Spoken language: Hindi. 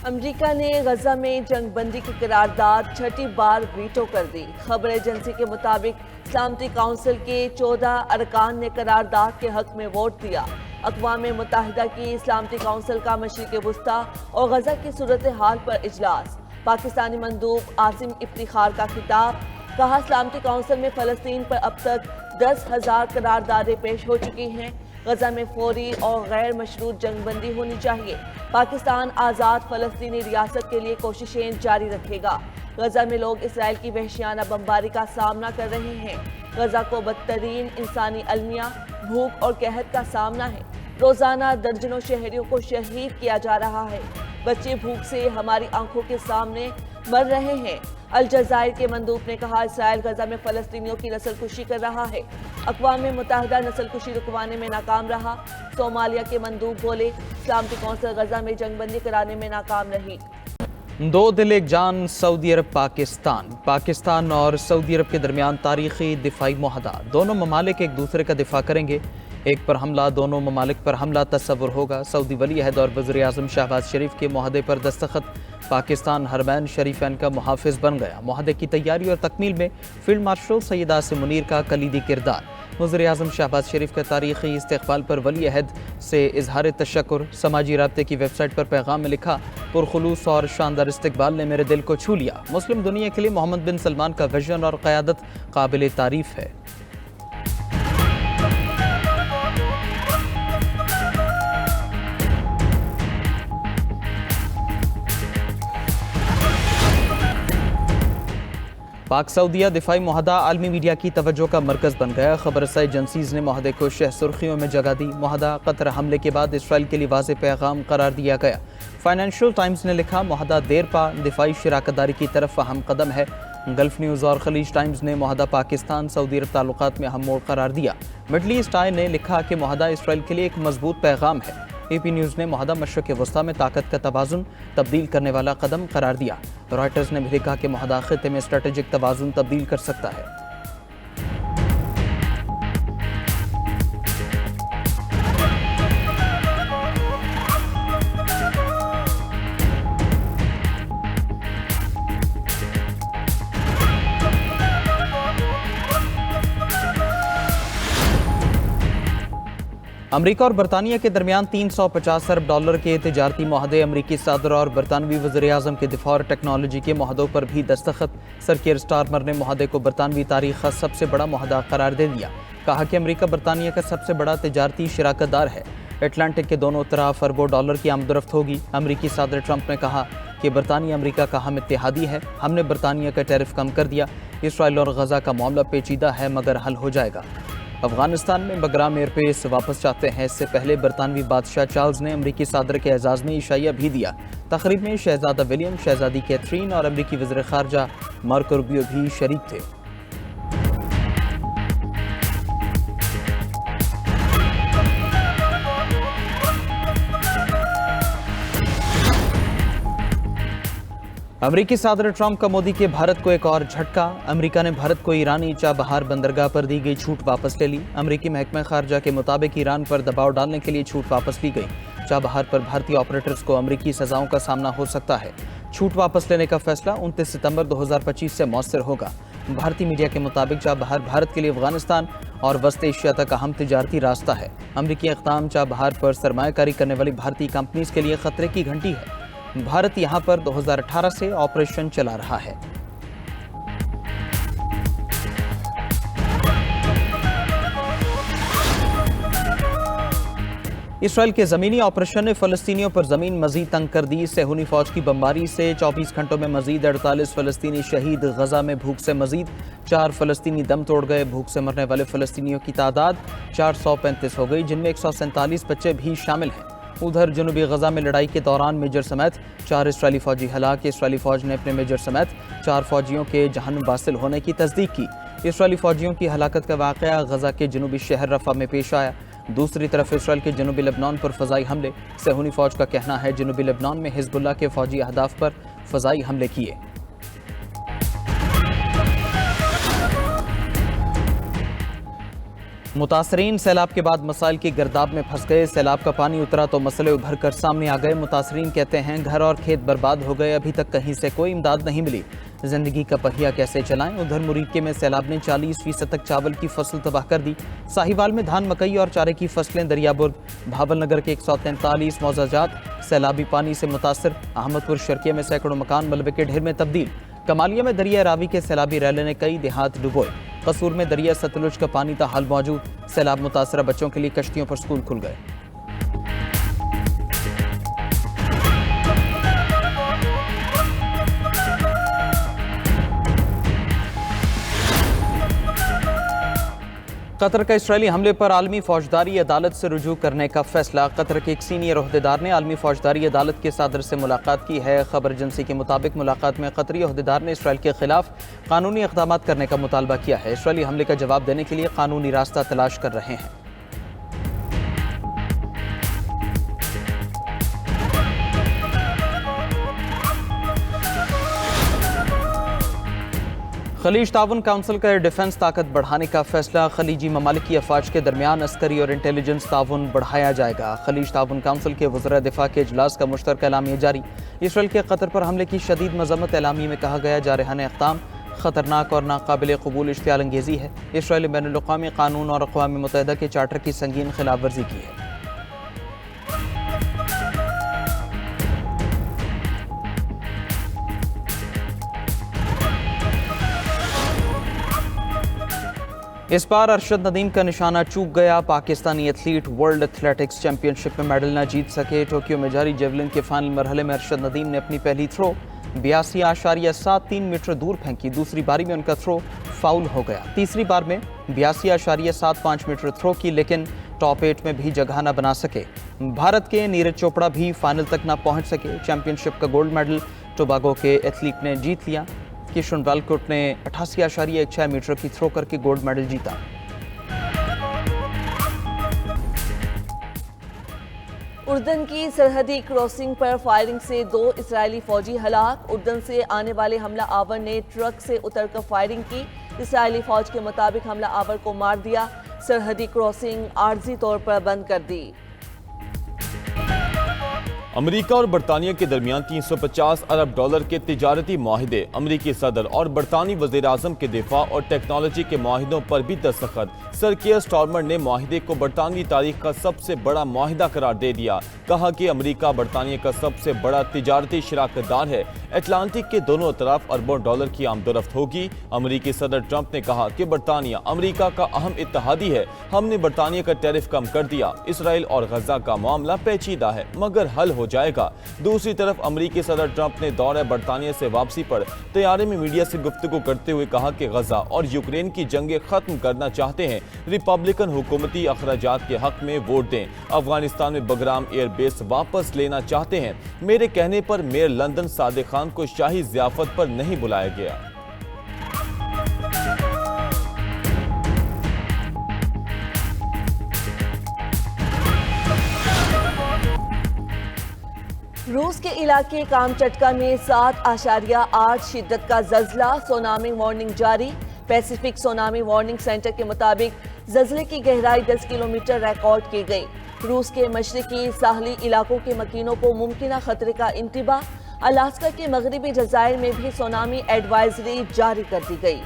अमेरिका ने गजा में जंगबंदी की करारदाद छठी बार वीटो कर दी। खबर एजेंसी के मुताबिक सलामती काउंसिल के 14 अरकान ने करारदाद के हक में वोट दिया। अक़वाम मुत्तहिदा की सलामती काउंसिल का मशरिक़ वुस्ता और गजा की सूरत हाल पर इजलास। पाकिस्तानी मंदूब आसिम इफ्तिखार का खिताब। कहा, सलामती काउंसिल में फ़लस्तीन पर अब तक 10,000 करारदादें पेश हो चुकी हैं। गजा में फौरी और गैर मशरूत जंगबंदी होनी चाहिए। पाकिस्तान आज़ाद फ़लस्तीनी रियासत के लिए कोशिशें जारी रखेगा। गजा में लोग इसराइल की वहशियाना बमबारी का सामना कर रहे हैं। गजा को बदतरीन इंसानी अलमिया, भूख और कहत का सामना है। रोजाना दर्जनों शहरियों को शहीद किया जा रहा है। बच्चे भूख से हमारी आंखों के सामने मर रहे हैं। अल जज़ायर के मंदूब ने कहा, इसराइल गजा में फ़लस्तीनियों की नस्लकुशी कर रहा है। अक़वाम मुत्तहिदा नस्लकुशी रुकवाने में नाकाम रहा। सोमालिया के मंदूब बोले, सलामती कौंसिल गजा में जंगबंदी कराने में नाकाम रही। दो दिल एक जान सऊदी अरब पाकिस्तान और सऊदी अरब के दरमियान तारीखी दिफाई मुआहदा। दोनों ममालिक एक दूसरे का दिफा करेंगे। एक पर हमला, दोनों ममालिक पर हमला तस्वुर होगा। सऊदी वली अहद और वज़ीर आज़म शहबाज शरीफ के मुआहदे पर दस्तखत। पाकिस्तान हरमैन शरीफैन का मुहाफ़िज़ बन गया। मुआहदे की तैयारी और तकमील में फील्ड मार्शल सैयद आसिम मुनीर का कलीदी किरदार। वज़ीर आज़म शहबाज शरीफ के तारीख़ी इस्तक़बाल पर वली अहद से इजहार तशक्कुर। समाजी राब्ते की वेबसाइट पर पैगाम में लिखा, पुरखुलूस और शानदार इस्तक़बाल ने मेरे दिल को छू लिया। मुस्लिम दुनिया के लिए मोहम्मद बिन सलमान का विजन और क़यादत काबिल तारीफ़ है। पाक सऊदिया दिफाई मुआहदा आलमी मीडिया की तवज्जो का मरकज़ बन गया। खबर रसाई एजेंसीज़ ने मुआहदे को शह सुर्खियों में जगह दी। मुआहदा कतर हमले के बाद इसराइल के लिए वाज़ेह पैगाम करार दिया गया। फाइनेंशियल टाइम्स ने लिखा, मुआहदा देर पा दिफाई शराकतदारी की तरफ अहम कदम है। गल्फ न्यूज़ और खलीज टाइम्स ने मुआहदा पाकिस्तान सऊदी अरब ताल्लुकात में अहम मोड़ करार दिया। मिडल ईस्ट आई ने लिखा कि मुआहदा इसराइल के लिए एक मजबूत पैगाम है। AP न्यूज़ ने मुआहदा मशरक़ वस्ता में ताकत का तवाज़ुन तब्दील करने वाला कदम करार दिया। रॉयटर्स ने भी लिखा कि मुआहदा खित्ते में स्ट्रेटेजिक तवाज़ुन तब्दील कर सकता है। अमरीका और बरतानिया के दरमियान 350 अरब डॉलर के तिजारती मुआहदे। अमरीकी सदर और बरतानवी वज़ीर आज़म के दिफा और टेक्नोलॉजी के मुआहदों पर भी दस्तखत। सर कियर स्टारमर ने मुआहदे को बरतानवी तारीख का सबसे बड़ा मुआहदा करार दे दिया। कहा कि अमरीका बरतानिया का सबसे बड़ा तिजारती शराकतदार है। अटलांटिक के दोनों तरफ अरबों डॉलर की आमदरफ्त होगी। अमरीकी सदर ट्रंप ने कहा कि बरतानिया अमरीका का हम इत्तेहादी है। हमने बरतानिया का टैरिफ कम कर दिया। इसराइल और गजा का मामला पेचीदा है मगर हल हो जाएगा। अफगानिस्तान में बगराम एयरबेस वापस चाहते हैं। इससे पहले बरतानवी बादशाह चार्ल्स ने अमरीकी सदर के एजाज़ में इशाइया भी दिया। तकरीब में शहजादा विलियम, शहजादी कैथरीन और अमरीकी वज़ीर ख़ारजा मार्को रूबियो भी शरीक थे। अमरीकी सदर ट्रंप का मोदी के भारत को एक और झटका। अमरीका ने भारत को ईरानी चाबहार बंदरगाह पर दी गई छूट वापस ले ली। अमरीकी महकमा खारजा के मुताबिक ईरान पर दबाव डालने के लिए छूट वापस ली गई। चाबहार पर भारतीय ऑपरेटर्स को अमरीकी सजाओं का सामना हो सकता है। छूट वापस लेने का फैसला 29 सितंबर 2025 से मौसर होगा। भारतीय मीडिया के मुताबिक चाबहार भारत के लिए अफगानिस्तान और वस्त एशिया तक अहम तिजारती रास्ता है। अमरीकी इक़दाम चाबहार पर सरमायाकारी करने वाली भारतीय कंपनीज के लिए खतरे की घंटी है। भारत यहां पर 2018 से ऑपरेशन चला रहा है। इसराइल के ज़मीनी ऑपरेशन ने फ़लस्तीनियों पर ज़मीन मज़ीद तंग कर दी। सेहूनी फ़ौज की बमबारी से 24 घंटों में मज़ीद 48 फ़लस्तीनी शहीद। गजा में भूख से मज़ीद 4 फ़लस्तीनी दम तोड़ गए। भूख से मरने वाले फ़लस्तीनियों की तादाद 435 हो गई, जिनमें 147 बच्चे भी शामिल हैं। उधर जनूबी गजा में लड़ाई के दौरान मेजर समेत 4 इसराइली फ़ौजी हलाक। इसराइली फ़ौज ने अपने मेजर समेत 4 फ़ौजियों के जहन्नुम वासिल होने की तस्दीक की। इसराइली फ़ौजियों की हलाकत का वाक़या गजा के जनूबी शहर रफ़ा में पेश आया। दूसरी तरफ इसराइल के जनूबी लेबनान पर फ़ज़ाई हमले। सेहूनी फ़ौज का कहना है जनूबी लेबनान में हिज़्बुल्लाह के फ़ौजी अहदाफ पर फ़ज़ाई हमले किए। मुतासरीन सैलाब के बाद मसाइल की गर्दाब में फंस गए। सैलाब का पानी उतरा तो मसले उभर कर सामने आ गए। मुतासरीन कहते हैं घर और खेत बर्बाद हो गए, अभी तक कहीं से कोई इमदाद नहीं मिली। जिंदगी का पहिया कैसे चलाएं। उधर मुरीके में सैलाब ने 40% तक चावल की फसल तबाह कर दी। साहिवाल में धान, मकई और चारे की फसलें दरियाबुर्द। भावल नगर के 143 मौजाजात सैलाबी पानी से मुतासर। अहमदपुर शर्किया में सैकड़ों मकान मलबे के ढेर में तब्दील। कमालिया में दरिया रावी के सैलाबी रैले ने कई देहात डुबोए। कसूर में दरिया सतलुज का पानी ताहाल मौजूद। सैलाब मुतासरा बच्चों के लिए कश्तियों पर स्कूल खुल गए। कतर का इसराइली हमले पर आलमी फौजदारी अदालत से रुजू करने का फैसला। कतर के एक सीनियर ओहदेदार ने आलमी फौजदारी अदालत के सदर से मुलाकात की है। खबर एजेंसी के मुताबिक मुलाकात में कतरी ओहदेदार ने इसराइल के खिलाफ कानूनी इक़दाम करने का मुतालबा किया है। इसराइली हमले का जवाब देने के लिए कानूनी रास्ता तलाश कर रहे हैं। खलीज ताउन काउंसिल का डिफेंस ताकत बढ़ाने का फैसला। खलीजी ममालिक की अफवाज के दरमियान अस्करी और इंटेलिजेंस ताउन बढ़ाया जाएगा। खलीज ताउन काउंसिल के वज़ीर दिफा के इजलास का मुश्तरका एलामिया जारी। इसराइल के कतर पर हमले की शदीद मजम्मत। एलामी में कहा गया जारहाना इक़दाम खतरनाक और नाकाबिल कबूल इश्तियाल अंगेज़ी है। इसराइल बैनुल-अक़वामी कानून और अक़वाम मुत्तहिदा के चार्टर की संगीन खिलाफ वर्जी की है। इस बार अरशद नदीम का निशाना चूक गया। Pakistani athlete world athletics championship में मेडल न जीत सके। टोक्यो में जारी जेवलिन के फाइनल मरहले में अरशद नदीम ने अपनी पहली थ्रो 82.73 मीटर दूर फेंकी। दूसरी बारी में उनका थ्रो फाउल हो गया। तीसरी बार में 82.75 मीटर थ्रो की, लेकिन टॉप 8 में भी जगह न बना सके। भारत के नीरज चोपड़ा भी फाइनल तक न पहुंच सके। चैंपियनशिप का गोल्ड मेडल टोबागो के एथलीट ने जीत लिया। किशन वालकोट ने 88.16 मीटर की थ्रो करके गोल्ड मेडल जीता। उर्दन की सरहदी क्रॉसिंग पर फायरिंग से 2 इसराइली फौजी हलाक। उर्दन से आने वाले हमला आवर ने ट्रक से उतरकर फायरिंग की। इसराइली फौज के मुताबिक हमला आवर को मार दिया। सरहदी क्रॉसिंग आर्जी तौर पर बंद कर दी। अमेरिका और बरतानिया के दरमियान 350 अरब डॉलर के तिजारती माहिदे। अमेरिकी सदर और बरतानी वज़ीर आज़म के दिफा और टेक्नोलॉजी के माहिदों पर भी दस्तखत। सर कियर स्टारमर ने माहिदे को बरतानवी तारीख का सबसे बड़ा माहिदा करार दे दिया। कहा कि अमेरिका बरतानिया का सबसे बड़ा तिजारती शराकतदार है। अटलांटिक के दोनों तरफ अरबों डॉलर की आमदोरफ्त होगी। अमेरिकी सदर ट्रंप ने कहा कि बरतानिया अमेरिका का अहम इत्तेहादी है। हमने बरतानिया का टैरिफ कम कर दिया। इसराइल और गजा का मामला पेचीदा है मगर हल हो जाएगा। दूसरी तरफ अमेरिकी सदर ट्रंप ने दौरे बरतानिया से वापसी पर तैयारी में मीडिया से गुफ्तगू करते हुए कहा कि गजा और यूक्रेन की जंगें खत्म करना चाहते हैं। रिपब्लिकन हुकूमती अखराजात के हक में वोट दें। अफगानिस्तान में बगराम एयरबेस वापस लेना चाहते हैं। मेरे कहने पर मेयर लंदन सादिक खान को शाही ज़ियाफत पर नहीं बुलाया गया। रूस के इलाके कामचटका में 7.8 शिद्दत का जल्जला। सुनामी वार्निंग जारी। पैसिफिक सुनामी वार्निंग सेंटर के मुताबिक जल्जले की गहराई 10 किलोमीटर रिकॉर्ड की गई। रूस के मशरकी साहली इलाकों के मकीनों को मुमकिना खतरे का इंतबा। अलास्का के मगरबी जजायर में भी सुनामी एडवाइजरी जारी कर दी गई।